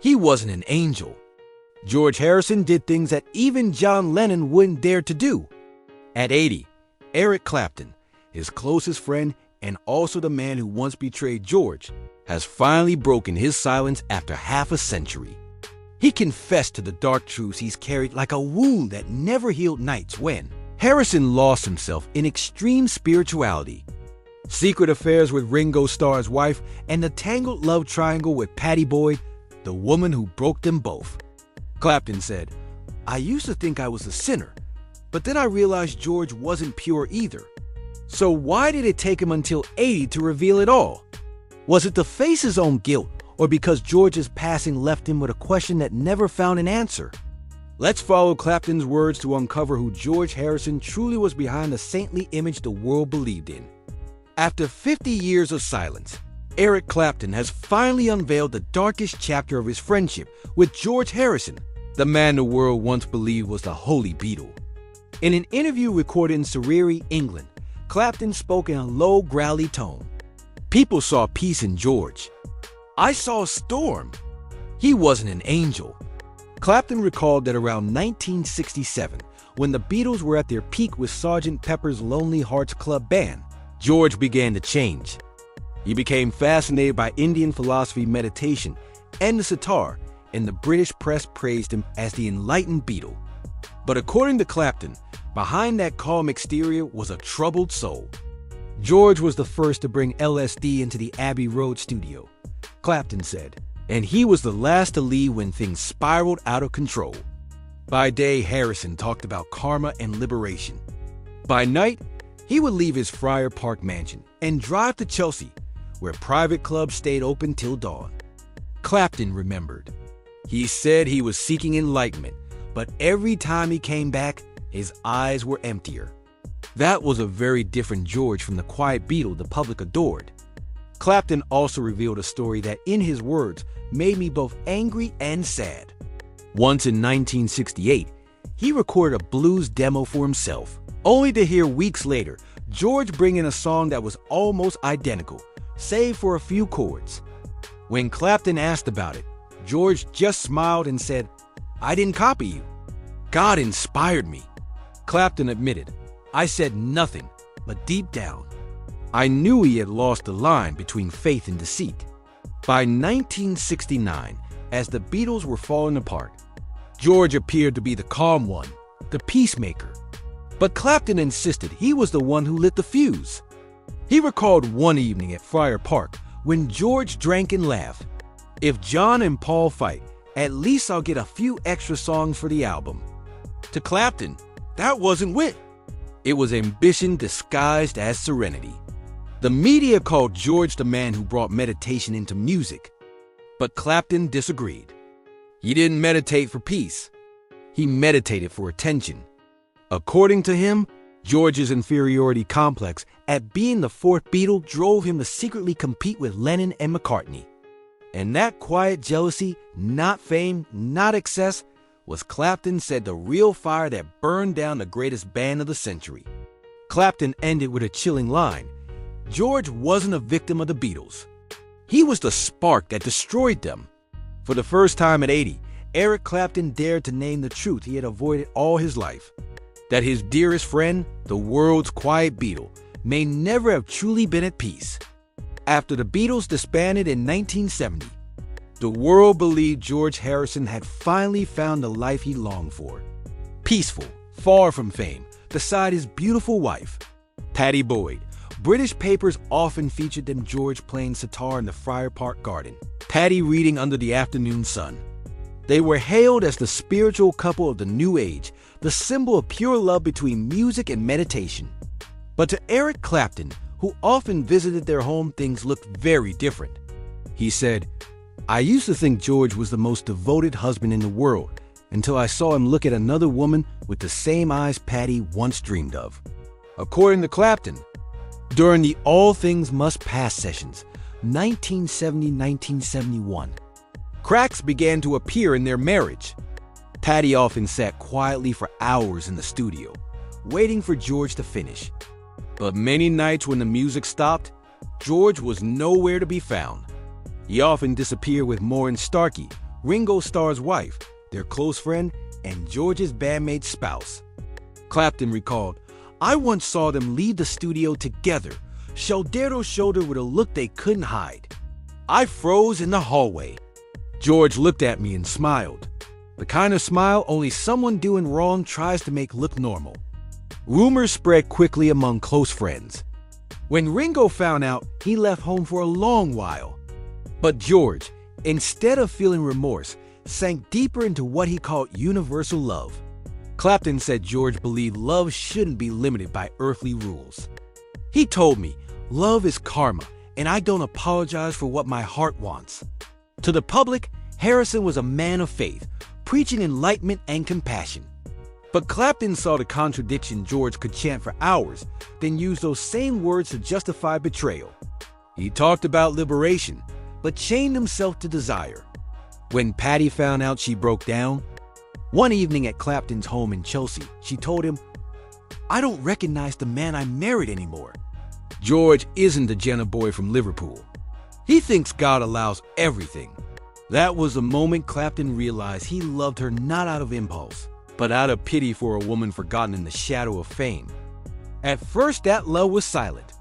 He wasn't an angel. George Harrison did things that even John Lennon wouldn't dare to do. At 80, Eric Clapton, his closest friend and also the man who once betrayed George, has finally broken his silence after half a century. He confessed to the dark truths he's carried like a wound that never healed nights when Harrison lost himself in extreme spirituality, secret affairs with Ringo Starr's wife, and the tangled love triangle with Pattie Boyd, the woman who broke them both. Clapton said, "I used to think I was a sinner, but then I realized George wasn't pure either. So why did it take him until 80 to reveal it all? Was it to face his own guilt, or because George's passing left him with a question that never found an answer?" Let's follow Clapton's words to uncover who George Harrison truly was behind the saintly image the world believed in. After 50 years of silence, Eric Clapton has finally unveiled the darkest chapter of his friendship with George Harrison, the man the world once believed was the Holy Beatle. In an interview recorded in Surrey, England, Clapton spoke in a low, growly tone. "People saw peace in George. I saw a storm. He wasn't an angel." Clapton recalled that around 1967, when the Beatles were at their peak with Sgt. Pepper's Lonely Hearts Club Band, George began to change. He became fascinated by Indian philosophy, meditation, and the sitar, and the British press praised him as the enlightened Beatle. But according to Clapton, behind that calm exterior was a troubled soul. George was the first to bring LSD into the Abbey Road studio, Clapton said, and he was the last to leave when things spiraled out of control. By day, Harrison talked about karma and liberation. By night, he would leave his Friar Park mansion and drive to Chelsea, where private clubs stayed open till dawn. Clapton remembered. He said he was seeking enlightenment, but every time he came back, his eyes were emptier. That was a very different George from the quiet Beatle the public adored. Clapton also revealed a story that, in his words, made me both angry and sad. Once in 1968, he recorded a blues demo for himself, only to hear weeks later George bring in a song that was almost identical, save for a few chords. When Clapton asked about it, George just smiled and said, "I didn't copy you. God inspired me." Clapton admitted, "I said nothing, but deep down, I knew he had lost the line between faith and deceit." By 1969, as the Beatles were falling apart, George appeared to be the calm one, the peacemaker. But Clapton insisted he was the one who lit the fuse. He recalled one evening at Friar Park when George drank and laughed, "If John and Paul fight, at least I'll get a few extra songs for the album." To Clapton, that wasn't wit. It was ambition disguised as serenity. The media called George the man who brought meditation into music. But Clapton disagreed. He didn't meditate for peace. He meditated for attention. According to him, George's inferiority complex at being the fourth Beatle drove him to secretly compete with Lennon and McCartney. And that quiet jealousy, not fame, not excess, was, Clapton said, the real fire that burned down the greatest band of the century. Clapton ended with a chilling line. George wasn't a victim of the Beatles. He was the spark that destroyed them. For the first time at 80, Eric Clapton dared to name the truth he had avoided all his life. That his dearest friend, the world's quiet Beatle, may never have truly been at peace. After the Beatles disbanded in 1970, the world believed George Harrison had finally found the life he longed for. Peaceful, far from fame, beside his beautiful wife, Pattie Boyd. British papers often featured them George playing sitar in the Friar Park garden, Pattie reading under the afternoon sun. They were hailed as the spiritual couple of the new age, the symbol of pure love between music and meditation. But to Eric Clapton, who often visited their home, things looked very different. He said, "I used to think George was the most devoted husband in the world until I saw him look at another woman with the same eyes Pattie once dreamed of." According to Clapton, during the All Things Must Pass sessions, 1970-1971, cracks began to appear in their marriage. Pattie often sat quietly for hours in the studio, waiting for George to finish. But many nights when the music stopped, George was nowhere to be found. He often disappeared with Maureen Starkey, Ringo Starr's wife, their close friend, and George's bandmate's spouse. Clapton recalled, "I once saw them leave the studio together, shoulder to shoulder with a look they couldn't hide. I froze in the hallway. George looked at me and smiled. The kind of smile only someone doing wrong tries to make look normal." Rumors spread quickly among close friends. When Ringo found out, he left home for a long while. But George, instead of feeling remorse, sank deeper into what he called universal love. Clapton said George believed love shouldn't be limited by earthly rules. He told me, "Love is karma, and I don't apologize for what my heart wants." To the public, Harrison was a man of faith, preaching enlightenment and compassion. But Clapton saw the contradiction. George could chant for hours, then use those same words to justify betrayal. He talked about liberation, but chained himself to desire. When Patty found out, she broke down. One evening at Clapton's home in Chelsea, she told him, "I don't recognize the man I married anymore." George isn't the Jenna boy from Liverpool. He thinks God allows everything. That was the moment Clapton realized he loved her not out of impulse, but out of pity for a woman forgotten in the shadow of fame. At first, that love was silent.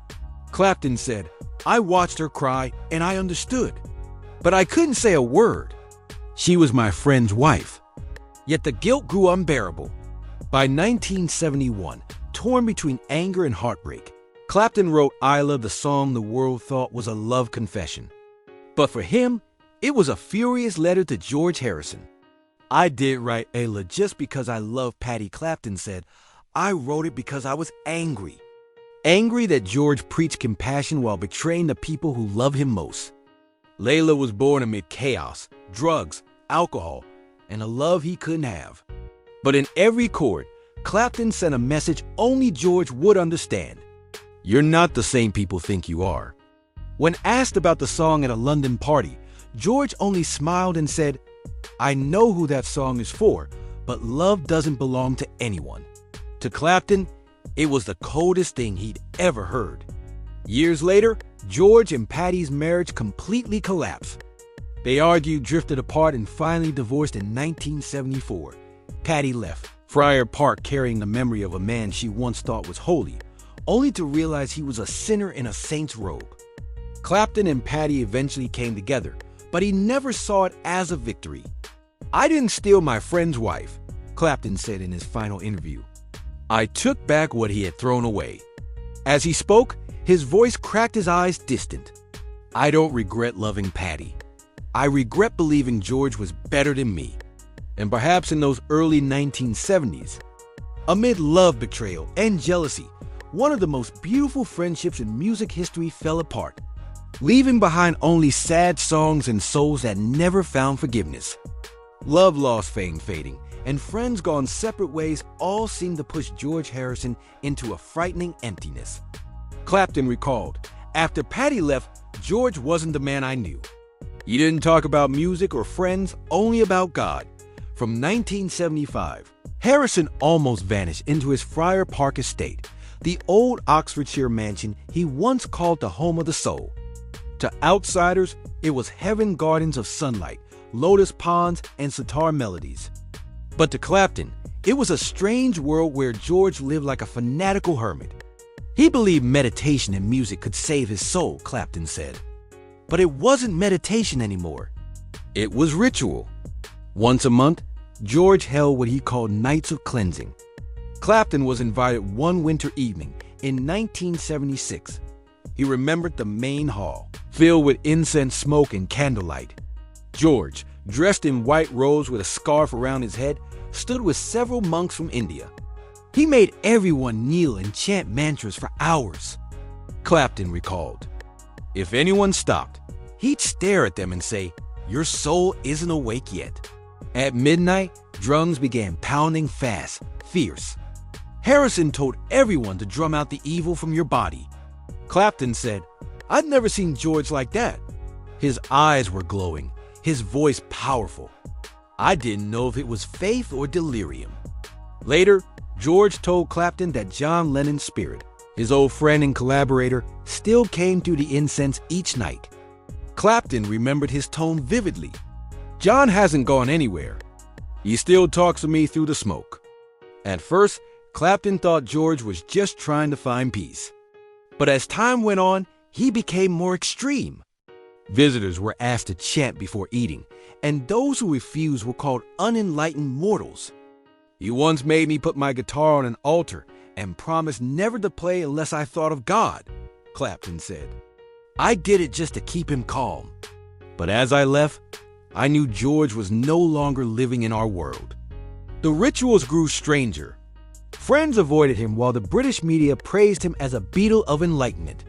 Clapton said, "I watched her cry and I understood, but I couldn't say a word. She was my friend's wife." Yet the guilt grew unbearable. By 1971, torn between anger and heartbreak, Clapton wrote Layla, the song the world thought was a love confession. But for him, it was a furious letter to George Harrison. "I did write Layla just because I love Patty," Clapton said. "I wrote it because I was angry." Angry that George preached compassion while betraying the people who love him most. Layla was born amid chaos, drugs, alcohol, and a love he couldn't have. But in every chord, Clapton sent a message only George would understand. "You're not the same people think you are." When asked about the song at a London party, George only smiled and said, "I know who that song is for, but love doesn't belong to anyone." To Clapton, it was the coldest thing he'd ever heard. Years later, George and Patty's marriage completely collapsed. They argued, drifted apart, and finally divorced in 1974. Patty left Friar Park carrying the memory of a man she once thought was holy, only to realize he was a sinner in a saint's robe. Clapton and Patty eventually came together, but he never saw it as a victory. "I didn't steal my friend's wife," Clapton said in his final interview. "I took back what he had thrown away." As he spoke, his voice cracked, his eyes distant. "I don't regret loving Patty. I regret believing George was better than me." And perhaps in those early 1970s, amid love, betrayal, and jealousy, one of the most beautiful friendships in music history fell apart, leaving behind only sad songs and souls that never found forgiveness. Love lost, fame fading, and friends gone separate ways all seemed to push George Harrison into a frightening emptiness. Clapton recalled, "After Patty left, George wasn't the man I knew. He didn't talk about music or friends, only about God." From 1975, Harrison almost vanished into his Friar Park estate, the old Oxfordshire mansion he once called the home of the soul. To outsiders, it was heaven, gardens of sunlight, lotus ponds, and sitar melodies. But to Clapton, it was a strange world where George lived like a fanatical hermit. He believed meditation and music could save his soul, Clapton said. But it wasn't meditation anymore. It was ritual. Once a month, George held what he called nights of cleansing. Clapton was invited one winter evening in 1976. He remembered the main hall, filled with incense smoke and candlelight. George, dressed in white robes with a scarf around his head, stood with several monks from India. He made everyone kneel and chant mantras for hours. Clapton recalled, "If anyone stopped, he'd stare at them and say, 'Your soul isn't awake yet.' At midnight, drums began pounding fast, fierce. Harrison told everyone to drum out the evil from your body." Clapton said, "I'd never seen George like that. His eyes were glowing, his voice powerful. I didn't know if it was faith or delirium." Later, George told Clapton that John Lennon's spirit, his old friend and collaborator, still came through the incense each night. Clapton remembered his tone vividly. John hasn't gone anywhere. He still talks to me through the smoke. At first, Clapton thought George was just trying to find peace. But as time went on, he became more extreme. Visitors were asked to chant before eating, and those who refused were called unenlightened mortals. He once made me put my guitar on an altar and promised never to play unless I thought of God, Clapton said. I did it just to keep him calm. But as I left, I knew George was no longer living in our world. The rituals grew stranger. Friends avoided him while the British media praised him as a beadle of enlightenment.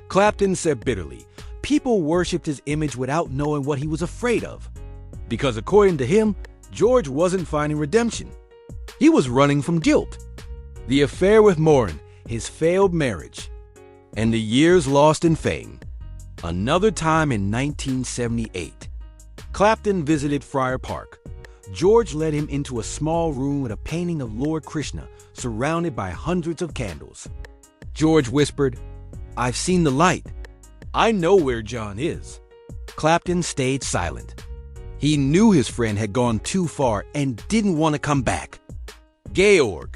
Clapton said bitterly, people worshipped his image without knowing what he was afraid of. Because according to him, George wasn't finding redemption. He was running from guilt. The affair with Maureen, his failed marriage, and the years lost in fame. Another time in 1978, Clapton visited Friar Park. George led him into a small room with a painting of Lord Krishna surrounded by hundreds of candles. George whispered, "I've seen the light. I know where John is." Clapton stayed silent. He knew his friend had gone too far and didn't want to come back. Georg,